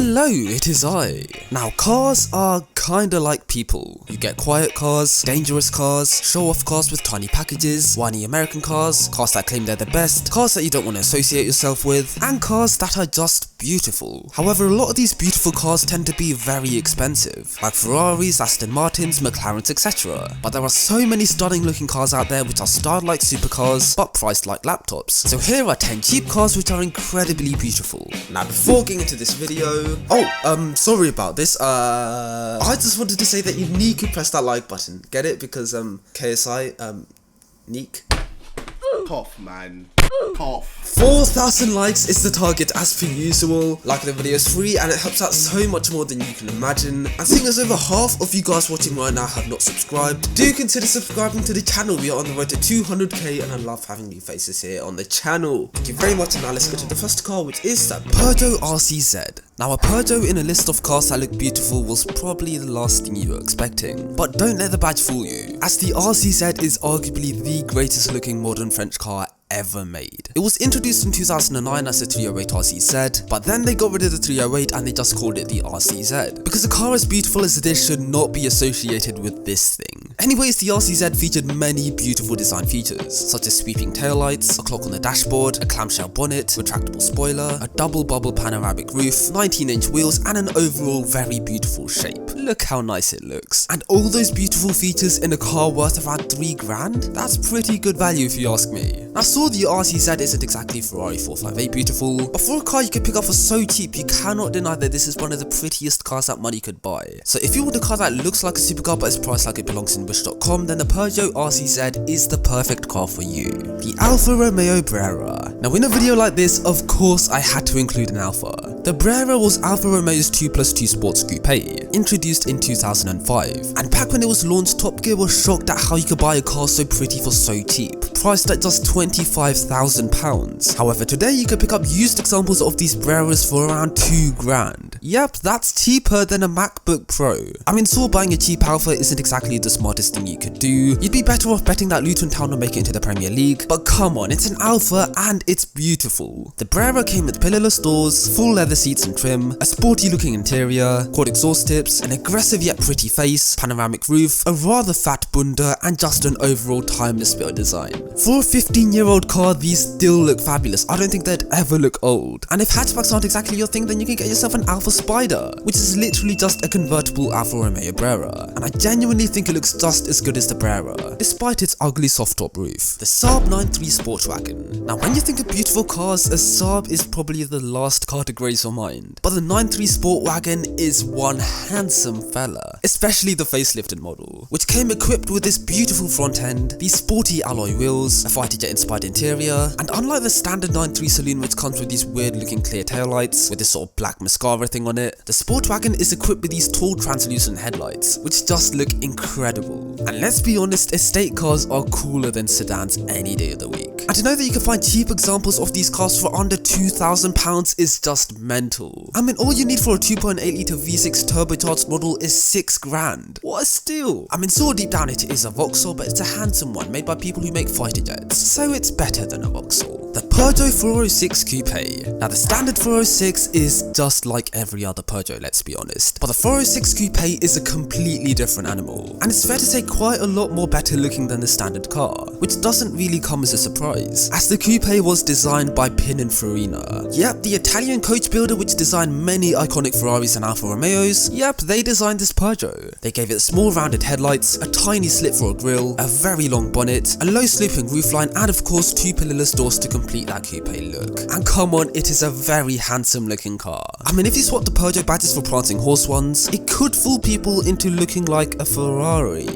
Hello, it is I. Now, cars are kinda like people. You get quiet cars, dangerous cars, show-off cars with tiny packages, whiny American cars that claim they're the best, cars that you don't want to associate yourself with, and cars that are just beautiful. However, a lot of these beautiful cars tend to be very expensive, like Ferraris, Aston Martins, McLarens, etc. But there are so many stunning looking cars out there which are styled like supercars, but priced like laptops. So here are 10 cheap cars which are incredibly beautiful. Now, before getting into this video, sorry about this, I just wanted to say that you need to press that like button, get it? Because, KSI, Neek. Cough, man. Cough. 4,000 likes is the target as per usual. Liking the video is free and it helps out so much more than you can imagine. And seeing as over half of you guys watching right now have not subscribed, do consider subscribing to the channel. We are on the road to 200k and I love having new faces here on the channel. Thank you very much, and now let's get to the first car, which is the Peugeot RCZ. Now, a Peugeot in a list of cars that look beautiful was probably the last thing you were expecting. But don't let the badge fool you, as the RCZ is arguably the greatest looking modern French car ever made. It was introduced in 2009 as the 308 RCZ, but then they got rid of the 308 and they just called it the RCZ, because a car as beautiful as this should not be associated with this thing. Anyways, the RCZ featured many beautiful design features, such as sweeping taillights, a clock on the dashboard, a clamshell bonnet, retractable spoiler, a double bubble panoramic roof, 19-inch wheels, and an overall very beautiful shape. Look how nice it looks. And all those beautiful features in a car worth around 3 grand? That's pretty good value if you ask me. Now, the RCZ isn't exactly Ferrari 458 beautiful, but for a car you could pick up for so cheap, you cannot deny that this is one of the prettiest cars that money could buy. So if you want a car that looks like a supercar but is priced like it belongs in Wish.com, then the Peugeot RCZ is the perfect car for you. The Alfa Romeo Brera. Now, in a video like this, of course I had to include an Alfa. The Brera was Alfa Romeo's 2+2 sports coupe, introduced in 2005, and back when it was launched, Top Gear was shocked at how you could buy a car so pretty for so cheap, priced at just £25,000. However, today you can pick up used examples of these Breras for around 2 grand. Yep, that's cheaper than a MacBook Pro. I mean, so buying a cheap Alfa isn't exactly the smartest thing you could do. You'd be better off betting that Luton Town will make it into the Premier League, but come on, it's an Alfa and it's beautiful. The Brera came with pillarless doors, full leather seats and trim, a sporty looking interior, quad exhaust tips, an aggressive yet pretty face, panoramic roof, a rather fat bunda, and just an overall timeless bit of design. For a 15-year-old car, these still look fabulous. I don't think they'd ever look old. And if hatchbacks aren't exactly your thing, then you can get yourself an Alfa Spider, which is literally just a convertible Alfa Romeo Brera. And I genuinely think it looks just as good as the Brera, despite its ugly soft top roof. The Saab 9.3 Sportwagon. Now, when you think of beautiful cars, a Saab is probably the last car to grace your mind. But the 9.3 Sportwagon is one handsome fella, especially the facelifted model, which came equipped with this beautiful front end, these sporty alloy wheels, a fighter jet inspired interior, and unlike the standard 9.3 saloon which comes with these weird looking clear taillights with this sort of black mascara thing on it, the Sportwagon is equipped with these tall translucent headlights which just look incredible. And let's be honest, estate cars are cooler than sedans any day of the week. And to know that you can find cheap examples of these cars for under £2,000 is just mental. I mean, all you need for a 2.8 litre V6 turbocharged model is 6 grand. What a steal! I mean, so deep down it is a Vauxhall, but it's a handsome one made by people who make fighter jets, so it's better than a Vauxhall. The Peugeot 406 Coupe. Now, the standard 406 is just like every other Peugeot, let's be honest, but the 406 Coupe is a completely different animal, and it's fair to say quite a lot more better looking than the standard car, which doesn't really come as a surprise, as the Coupe was designed by Pininfarina. Yep, the Italian coach builder which designed many iconic Ferraris and Alfa Romeos, yep, they designed this Peugeot. They gave it small rounded headlights, a tiny slit for a grille, a very long bonnet, a low sloping roofline, and of course 2 pillarless doors to complete that coupe look. And come on, it is a very handsome looking car. I mean, if you swap the Peugeot badges for prancing horse ones, it could fool people into looking like a Ferrari.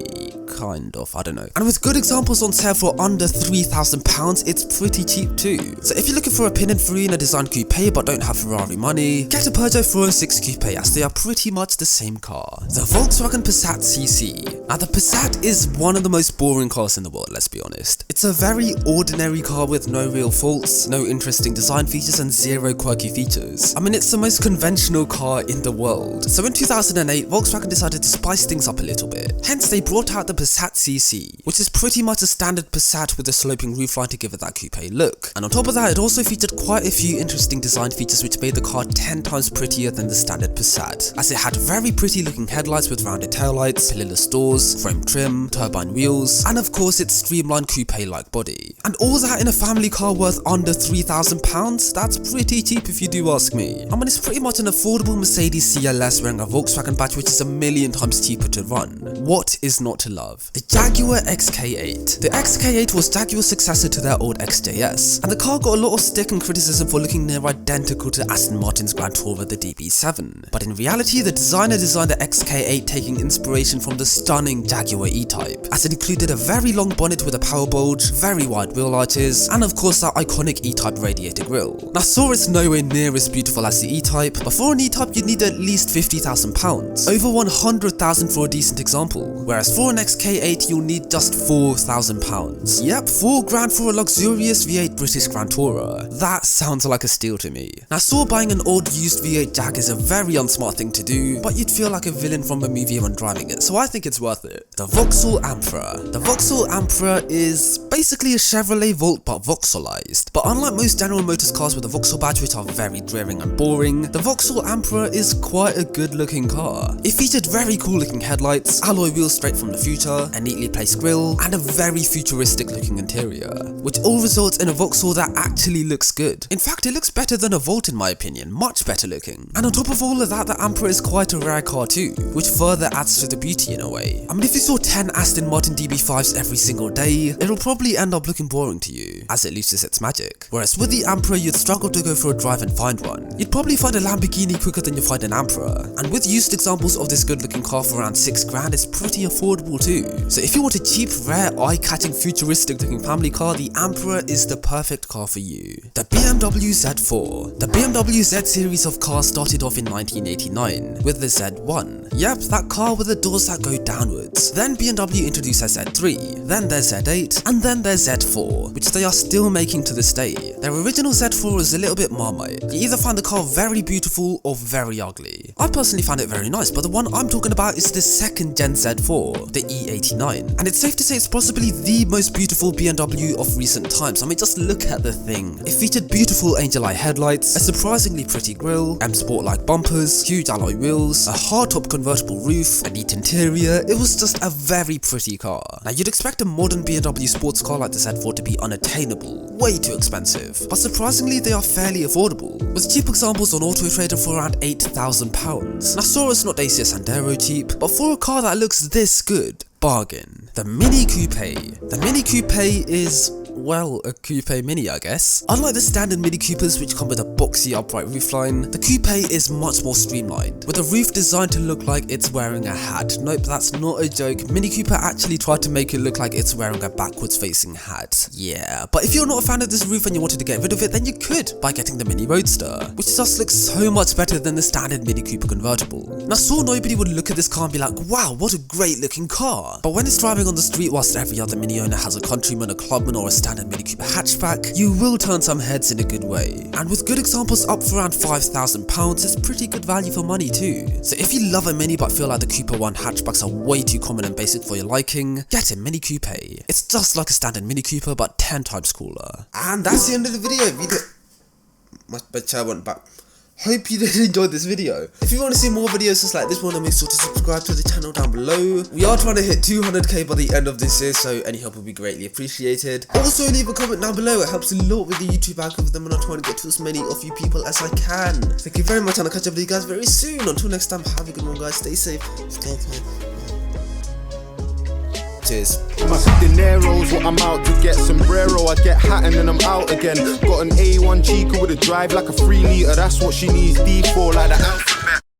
Kind of, I don't know. And with good examples on sale for under £3,000, it's pretty cheap too. So if you're looking for a Pininfarina designed coupe but don't have Ferrari money, get a Peugeot 406 coupe, as they are pretty much the same car. The Volkswagen Passat CC. Now, the Passat is one of the most boring cars in the world, let's be honest. It's a very ordinary car with no real faults, no interesting design features, and 0 quirky features. I mean, it's the most conventional car in the world. So in 2008, Volkswagen decided to spice things up a little bit. Hence, they brought out the Passat Passat CC, which is pretty much a standard Passat with a sloping roofline to give it that coupe look. And on top of that, it also featured quite a few interesting design features which made the car 10 times prettier than the standard Passat, as it had very pretty looking headlights with rounded taillights, pillarless doors, chrome trim, turbine wheels, and of course its streamlined coupe-like body. And all that in a family car worth under £3,000? That's pretty cheap if you do ask me. I mean, it's pretty much an affordable Mercedes CLS wearing a Volkswagen badge which is a million times cheaper to run. What is not to love? The Jaguar XK8. The XK8 was Jaguar's successor to their old XJS, and the car got a lot of stick and criticism for looking near identical to Aston Martin's Grand Tourer, the DB7. But in reality, the designer designed the XK8 taking inspiration from the stunning Jaguar E-Type, as it included a very long bonnet with a power bulge, very wide wheel arches, and of course that iconic E-Type radiator grille. Now Saab is nowhere near as beautiful as the E-Type, but for an E-Type you'd need at least £50,000, over 100,000 for a decent example, whereas for an XK8 you'll need just £4,000. Yep, £4,000 for a luxurious V8 British Grand Tourer. That sounds like a steal to me. Now Saab buying an old used V8 Jag is a very unsmart thing to do, but you'd feel like a villain from a movie when driving it, so I think it's worth it. The Vauxhall Ampera. The Vauxhall Ampera is basically a Chevrolet Volt but Vauxhallized. But unlike most General Motors cars with a Vauxhall badge which are very dreary and boring, the Vauxhall Ampera is quite a good looking car. It featured very cool looking headlights, alloy wheels straight from the future, a neatly placed grille, and a very futuristic looking interior, which all results in a Vauxhall that actually looks good. In fact, it looks better than a Volt in my opinion, much better looking. And on top of all of that, the Ampera is quite a rare car too, which further adds to the beauty in a way. I mean, if you saw 10 Aston Martin DB5s every single day, it'll probably end up looking boring to you, as it loses its magic. Whereas with the Ampera, you'd struggle to go for a drive and find one. You'd probably find a Lamborghini quicker than you find an Ampera. And with used examples of this good looking car for around £6,000, it's pretty affordable too. So if you want a cheap, rare, eye-catching, futuristic looking family car, the Ampera is the perfect car for you. The BMW Z4. The BMW Z series of cars started off in 1989 with the Z1. Yep, that car with the doors that go downwards. Then BMW introduced their Z3, then their Z8, and then their Z4, which they are still making to this day. Their original Z4 is a little bit Marmite. You either find the car very beautiful or very ugly. I personally found it very nice, but the one I'm talking about is the second gen Z4, the E89. And it's safe to say it's possibly the most beautiful BMW of recent times. I mean, just look at the thing. It featured beautiful angel eye headlights, a surprisingly pretty grille, M Sport-like bumpers, huge alloy wheels, a hardtop convertible roof, a neat interior. It was just a very pretty car. Now you'd expect a modern BMW sports car like the Z4 to be unattainable, way too expensive, but surprisingly they are fairly affordable, with cheap examples on Auto Trader for around £8,000. Now Saurus not Dacia Sandero cheap, but for a car that looks this good, bargain. The Mini Coupe. The Mini Coupe is, well, a coupe mini I guess. Unlike the standard Mini Coopers which come with a boxy upright roofline, the coupe is much more streamlined, with the roof designed to look like it's wearing a hat. Nope, that's not a joke. Mini Cooper actually tried to make it look like it's wearing a backwards facing hat. Yeah, but if you're not a fan of this roof and you wanted to get rid of it, then you could by getting the Mini Roadster, which just looks so much better than the standard Mini Cooper convertible. Now so nobody would look at this car and be like, wow, what a great looking car. But when it's driving on the street whilst every other Mini owner has a Countryman, a Clubman or a standard Mini Cooper hatchback, you will turn some heads in a good way. And with good examples up for around £5,000, it's pretty good value for money too. So if you love a Mini but feel like the Cooper 1 hatchbacks are way too common and basic for your liking, get a Mini Coupe. It's just like a standard Mini Cooper but 10 times cooler. And that's the end of the video. My chair went back. Hope you did enjoy this video. If you want to see more videos just like this one, then make sure to subscribe to the channel down below. We are trying to hit 200k by the end of this year, so any help will be greatly appreciated. Also leave a comment down below, it helps a lot with the YouTube algorithm and I'm trying to get to as many of you people as I can. Thank you very much and I'll catch up with you guys very soon. Until next time, have a good one guys, stay safe, stay safe. Cheers. My dinero's what I'm out to get. Sombrero, I get hat and then I'm out again. Got an A1 Chica with a drive like a 3 litre, that's what she needs D4 like the Alfa.